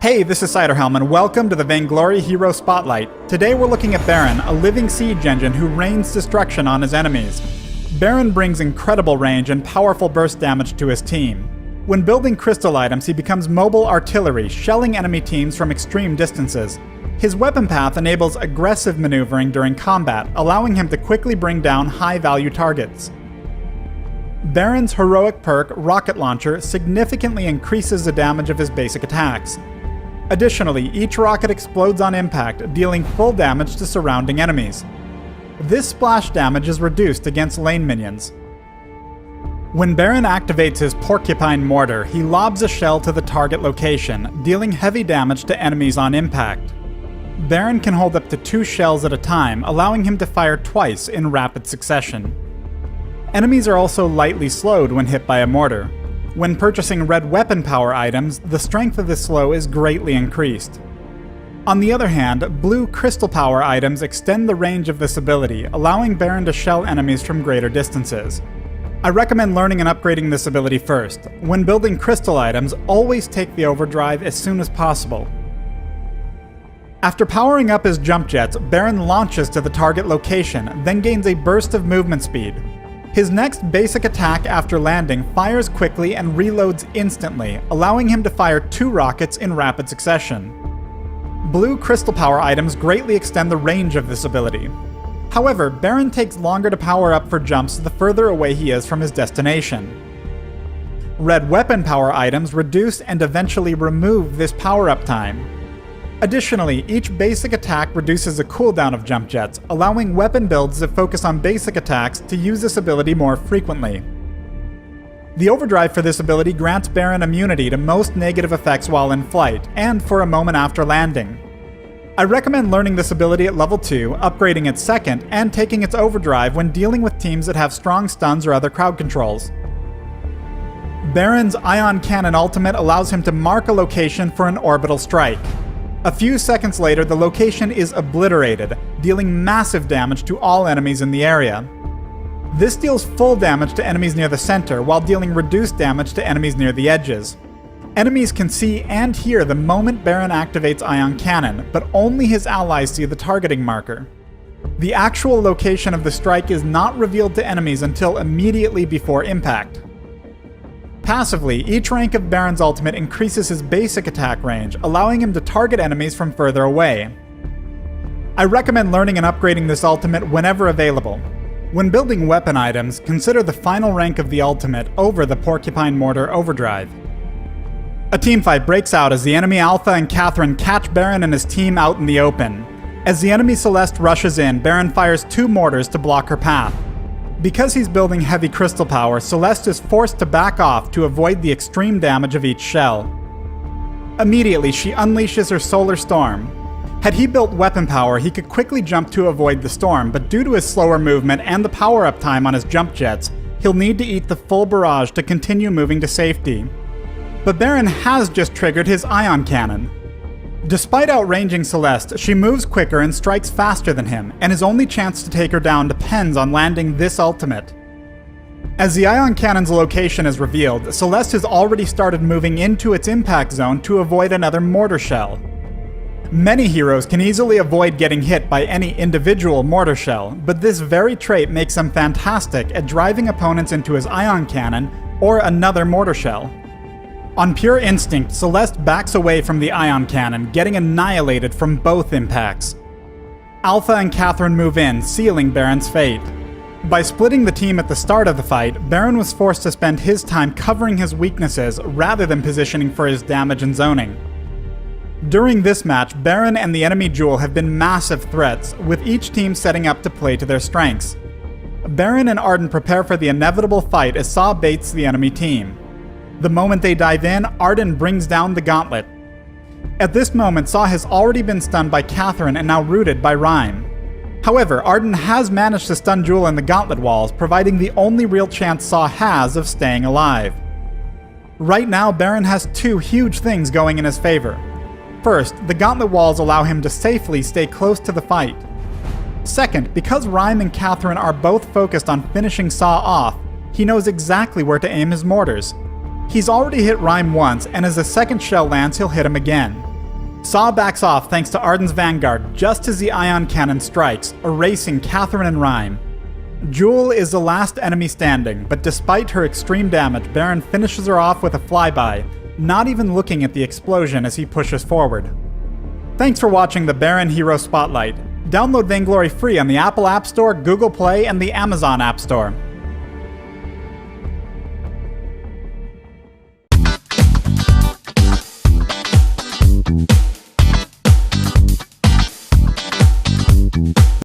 Hey, this is Ciderhelm, and welcome to the Vainglory Hero Spotlight. Today we're looking at Baron, a living siege engine who rains destruction on his enemies. Baron brings incredible range and powerful burst damage to his team. When building crystal items, he becomes mobile artillery, shelling enemy teams from extreme distances. His weapon path enables aggressive maneuvering during combat, allowing him to quickly bring down high-value targets. Baron's heroic perk, Rocket Launcher, significantly increases the damage of his basic attacks. Additionally, each rocket explodes on impact, dealing full damage to surrounding enemies. This splash damage is reduced against lane minions. When Baron activates his Porcupine Mortar, he lobs a shell to the target location, dealing heavy damage to enemies on impact. Baron can hold up to 2 shells at a time, allowing him to fire twice in rapid succession. Enemies are also lightly slowed when hit by a mortar. When purchasing red weapon power items, the strength of this slow is greatly increased. On the other hand, blue crystal power items extend the range of this ability, allowing Baron to shell enemies from greater distances. I recommend learning and upgrading this ability first. When building crystal items, always take the overdrive as soon as possible. After powering up his jump jets, Baron launches to the target location, then gains a burst of movement speed. His next basic attack after landing fires quickly and reloads instantly, allowing him to fire 2 rockets in rapid succession. Blue crystal power items greatly extend the range of this ability. However, Baron takes longer to power up for jumps the further away he is from his destination. Red weapon power items reduce and eventually remove this power-up time. Additionally, each basic attack reduces the cooldown of jump jets, allowing weapon builds that focus on basic attacks to use this ability more frequently. The overdrive for this ability grants Baron immunity to most negative effects while in flight, and for a moment after landing. I recommend learning this ability at level 2, upgrading it second, and taking its overdrive when dealing with teams that have strong stuns or other crowd controls. Baron's Ion Cannon ultimate allows him to mark a location for an orbital strike. A few seconds later, the location is obliterated, dealing massive damage to all enemies in the area. This deals full damage to enemies near the center, while dealing reduced damage to enemies near the edges. Enemies can see and hear the moment Baron activates Ion Cannon, but only his allies see the targeting marker. The actual location of the strike is not revealed to enemies until immediately before impact. Passively, each rank of Baron's ultimate increases his basic attack range, allowing him to target enemies from further away. I recommend learning and upgrading this ultimate whenever available. When building weapon items, consider the final rank of the ultimate over the Porcupine Mortar overdrive. A teamfight breaks out as the enemy Alpha and Catherine catch Baron and his team out in the open. As the enemy Celeste rushes in, Baron fires 2 mortars to block her path. Because he's building heavy crystal power, Celeste is forced to back off to avoid the extreme damage of each shell. Immediately, she unleashes her Solar Storm. Had he built weapon power, he could quickly jump to avoid the storm, but due to his slower movement and the power-up time on his jump jets, he'll need to eat the full barrage to continue moving to safety. But Baron has just triggered his Ion Cannon. Despite outranging Celeste, she moves quicker and strikes faster than him, and his only chance to take her down depends on landing this ultimate. As the Ion Cannon's location is revealed, Celeste has already started moving into its impact zone to avoid another mortar shell. Many heroes can easily avoid getting hit by any individual mortar shell, but this very trait makes him fantastic at driving opponents into his Ion Cannon or another mortar shell. On pure instinct, Celeste backs away from the Ion Cannon, getting annihilated from both impacts. Alpha and Catherine move in, sealing Baron's fate. By splitting the team at the start of the fight, Baron was forced to spend his time covering his weaknesses rather than positioning for his damage and zoning. During this match, Baron and the enemy Jewel have been massive threats, with each team setting up to play to their strengths. Baron and Arden prepare for the inevitable fight as Saw baits the enemy team. The moment they dive in, Arden brings down the gauntlet. At this moment, Saw has already been stunned by Catherine and now rooted by Rhyme. However, Arden has managed to stun Jewel in the gauntlet walls, providing the only real chance Saw has of staying alive. Right now, Baron has 2 huge things going in his favor. First, the gauntlet walls allow him to safely stay close to the fight. Second, because Rhyme and Catherine are both focused on finishing Saw off, he knows exactly where to aim his mortars. He's already hit Rhyme once, and as the second shell lands, he'll hit him again. Saw backs off thanks to Arden's Vanguard just as the ion cannon strikes, erasing Catherine and Rhyme. Jewel is the last enemy standing, but despite her extreme damage, Baron finishes her off with a flyby, not even looking at the explosion as he pushes forward. Thanks for watching the Baron Hero Spotlight. Download Vainglory free on the Apple App Store, Google Play, and the Amazon App Store.